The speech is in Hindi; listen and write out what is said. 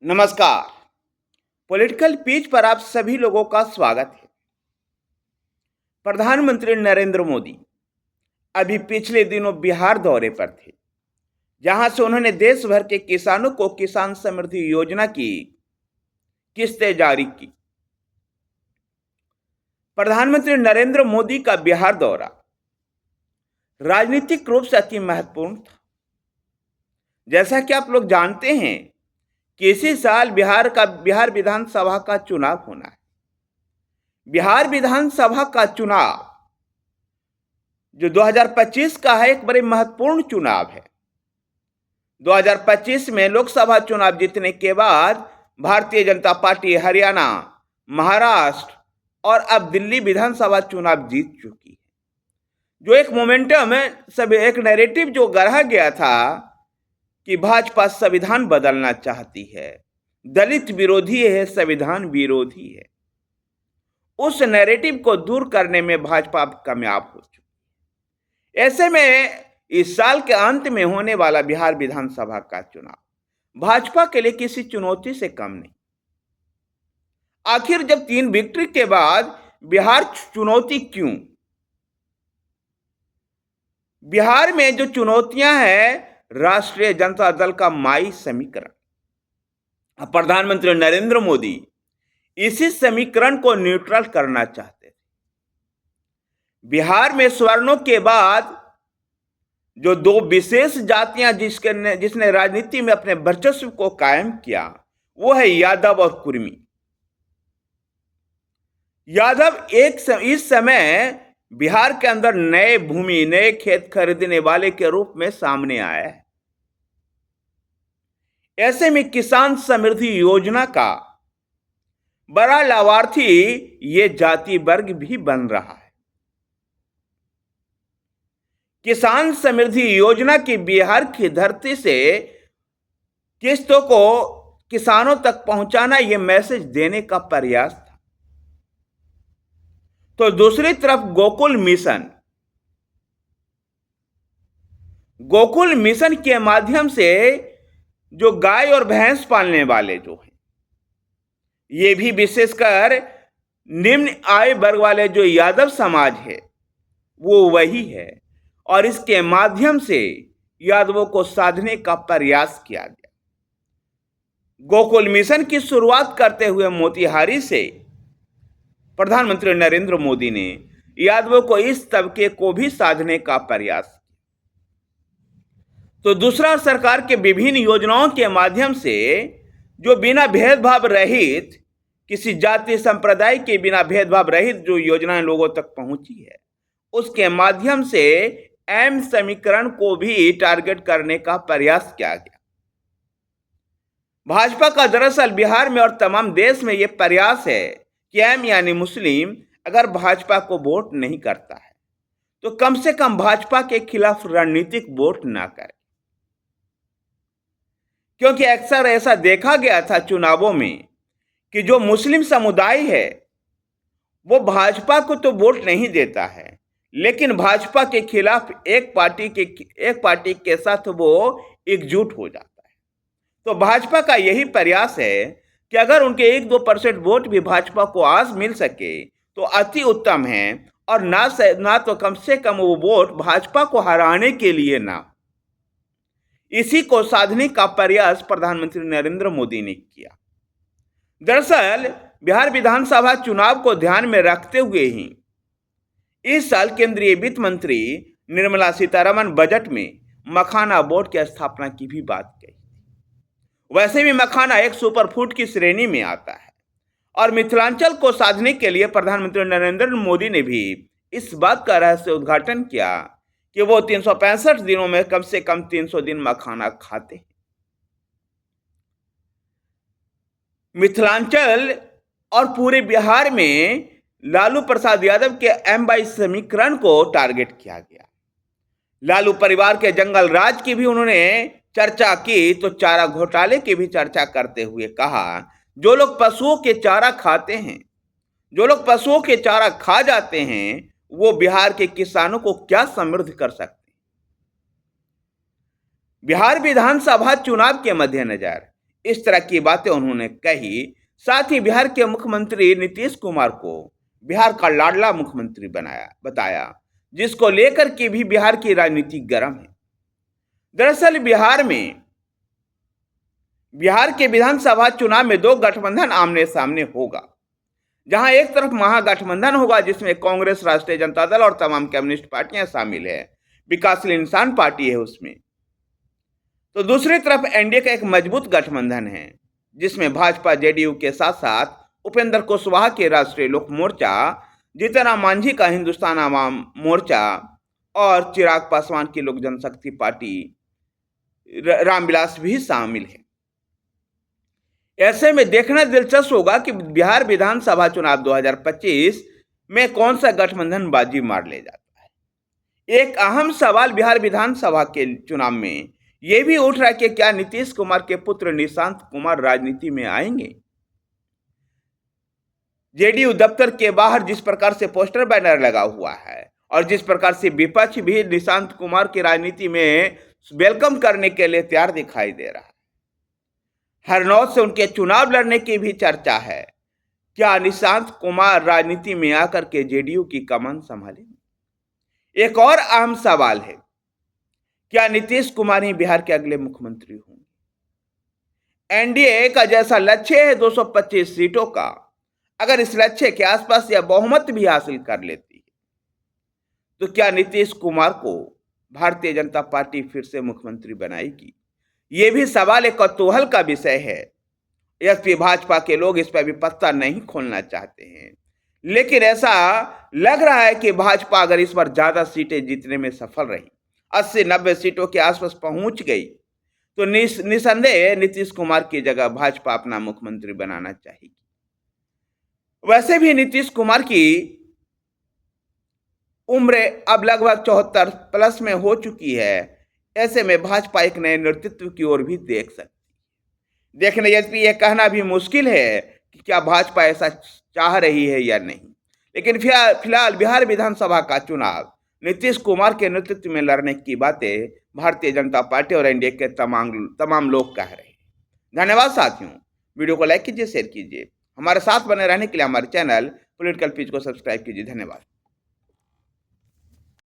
नमस्कार। पॉलिटिकल पेज पर आप सभी लोगों का स्वागत है। प्रधानमंत्री नरेंद्र मोदी अभी पिछले दिनों बिहार दौरे पर थे, जहां से उन्होंने देश भर के किसानों को किसान समृद्धि योजना की किस्तें जारी की। प्रधानमंत्री नरेंद्र मोदी का बिहार दौरा राजनीतिक रूप से अति महत्वपूर्ण था। जैसा कि आप लोग जानते हैं कि इसी साल बिहार विधानसभा का चुनाव होना है। बिहार विधानसभा का चुनाव जो 2025 का है, एक बड़े महत्वपूर्ण चुनाव है। 2025 में लोकसभा चुनाव जीतने के बाद भारतीय जनता पार्टी हरियाणा, महाराष्ट्र और अब दिल्ली विधानसभा चुनाव जीत चुकी है। जो एक मोमेंटम है, सब एक नैरेटिव जो गढ़ा गया था कि भाजपा संविधान बदलना चाहती है, दलित विरोधी है, संविधान विरोधी है, उस नैरेटिव को दूर करने में भाजपा कामयाब हो चुकी है। ऐसे में इस साल के अंत में होने वाला बिहार विधानसभा का चुनाव भाजपा के लिए किसी चुनौती से कम नहीं। आखिर जब 3 विक्ट्री के बाद बिहार चुनौती क्यों? बिहार में जो चुनौतियां हैं, राष्ट्रीय जनता दल का माई समीकरण। प्रधानमंत्री नरेंद्र मोदी इसी समीकरण को न्यूट्रल करना चाहते थे। बिहार में सवर्णों के बाद जो 2 विशेष जातियां जिसने राजनीति में अपने वर्चस्व को कायम किया, वो है यादव और कुर्मी। यादव इस समय बिहार के अंदर नए भूमि, नए खेत खरीदने वाले के रूप में सामने आया है। ऐसे में किसान समृद्धि योजना का बड़ा लाभार्थी ये जाति वर्ग भी बन रहा है। किसान समृद्धि योजना की बिहार की धरती से किस्तों को किसानों तक पहुंचाना, यह मैसेज देने का प्रयास था। तो दूसरी तरफ गोकुल मिशन के माध्यम से जो गाय और भैंस पालने वाले जो हैं, ये भी विशेषकर निम्न आय वर्ग वाले जो यादव समाज है, वो वही है, और इसके माध्यम से यादवों को साधने का प्रयास किया गया। गोकुल मिशन की शुरुआत करते हुए मोतिहारी से प्रधानमंत्री नरेंद्र मोदी ने यादवों को इस तबके को भी साधने का प्रयास किया। तो दूसरा, सरकार के विभिन्न योजनाओं के माध्यम से जो बिना भेदभाव रहित, किसी जाति संप्रदाय के बिना भेदभाव रहित जो योजनाएं लोगों तक पहुंची है, उसके माध्यम से एम समीकरण को भी टारगेट करने का प्रयास किया गया। भाजपा का दरअसल बिहार में और तमाम देश में यह प्रयास है कि एम यानी मुस्लिम अगर भाजपा को वोट नहीं करता है तो कम से कम भाजपा के खिलाफ रणनीतिक वोट ना करे। क्योंकि अक्सर ऐसा देखा गया था चुनावों में कि जो मुस्लिम समुदाय है वो भाजपा को तो वोट नहीं देता है, लेकिन भाजपा के खिलाफ एक पार्टी के साथ वो एकजुट हो जाता है। तो भाजपा का यही प्रयास है कि अगर उनके 1-2% वोट भी भाजपा को आज मिल सके तो अति उत्तम है, और ना तो कम से कम वो वोट भाजपा को हराने के लिए ना। इसी को साधने का प्रयास प्रधानमंत्री नरेंद्र मोदी ने किया। दरअसल बिहार विधानसभा चुनाव को ध्यान में रखते हुए ही इस साल केंद्रीय वित्त मंत्री निर्मला सीतारमण बजट में मखाना बोर्ड की स्थापना की भी बात कही। वैसे भी मखाना एक सुपरफूड की श्रेणी में आता है, और मिथिलांचल को साधने के लिए प्रधानमंत्री नरेंद्र मोदी ने भी इस बात का रहस्य उद्घाटन किया कि वो 365 दिनों में कम से कम 300 दिन मखाना खाते हैं। मिथिलांचल और पूरे बिहार में लालू प्रसाद यादव के एम-22 समीकरण को टारगेट किया गया। लालू परिवार के जंगल राज की भी उन्होंने चर्चा की, तो चारा घोटाले की भी चर्चा करते हुए कहा, जो लोग पशुओं के चारा खाते हैं, जो लोग पशुओं के चारा खा जाते हैं, वो बिहार के किसानों को क्या समृद्ध कर सकते हैं। बिहार विधानसभा चुनाव के मद्देनजर इस तरह की बातें उन्होंने कही। साथ ही बिहार के मुख्यमंत्री नीतीश कुमार को बिहार का लाडला मुख्यमंत्री बताया, जिसको लेकर के भी बिहार की राजनीति गर्म है। दरअसल बिहार के विधानसभा चुनाव में दो गठबंधन आमने सामने होगा, जहां एक तरफ महागठबंधन होगा जिसमें कांग्रेस, राष्ट्रीय जनता दल और तमाम कम्युनिस्ट पार्टियां शामिल है, विकासशील इंसान पार्टी है उसमें। तो दूसरी तरफ एनडीए का एक मजबूत गठबंधन है, जिसमें भाजपा, जेडीयू के साथ साथ उपेंद्र कुशवाहा के राष्ट्रीय लोक मोर्चा, जीतन राम मांझी का हिंदुस्तान आवाम मोर्चा और चिराग पासवान की लोक जनशक्ति पार्टी रामविलास भी शामिल है। ऐसे में देखना दिलचस्प होगा कि बिहार विधानसभा चुनाव 2025 में कौन सा गठबंधन बाजी मार ले जाता है। एक अहम सवाल बिहार विधानसभा के चुनाव में यह भी उठ रहा है कि क्या नीतीश कुमार के पुत्र निशांत कुमार राजनीति में आएंगे। जेडीयू दफ्तर के बाहर जिस प्रकार से पोस्टर बैनर लगा हुआ है और जिस प्रकार से विपक्ष भी निशांत कुमार की राजनीति में वेलकम करने के लिए तैयार दिखाई दे रहा है। हरनौत से उनके चुनाव लड़ने की भी चर्चा है। क्या निशांत कुमार राजनीति में आकर के जेडीयू की कमान संभालेंगे। एक और अहम सवाल है, क्या नीतीश कुमार ही बिहार के अगले मुख्यमंत्री होंगे। एनडीए का जैसा लक्ष्य है 225 सीटों का, अगर इस लक्ष्य के आसपास यह बहुमत भी हासिल कर लेती है तो क्या नीतीश कुमार को भारतीय जनता पार्टी फिर से मुख्यमंत्री बनाएगी। यह भी सवाल एक कौतूहल का विषय है। यद्यपि भाजपा के लोग इस पर भी पत्ता नहीं खोलना चाहते हैं, लेकिन ऐसा लग रहा है कि भाजपा अगर इस बार ज्यादा सीटें जीतने में सफल रही, 80-90 सीटों के आसपास पहुंच गई, तो निसंदेह नीतीश कुमार की जगह भाजपा अपना मुख्यमंत्री बनाना चाहेगी। वैसे भी नीतीश कुमार की उम्र अब लगभग 74 प्लस में हो चुकी है। ऐसे में भाजपा एक नए नेतृत्व की ओर भी देख सकती है। देखने यद्यपि यह कहना भी मुश्किल है कि क्या भाजपा ऐसा चाह रही है या नहीं, लेकिन फिलहाल बिहार विधानसभा का चुनाव नीतीश कुमार के नेतृत्व में लड़ने की बातें भारतीय जनता पार्टी और एनडीए के तमाम लोग कह रहे हैं। धन्यवाद साथियों, वीडियो को लाइक कीजिए, शेयर कीजिए। हमारे साथ बने रहने के लिए हमारे चैनल पॉलिटिकल पेज को सब्सक्राइब कीजिए। धन्यवाद।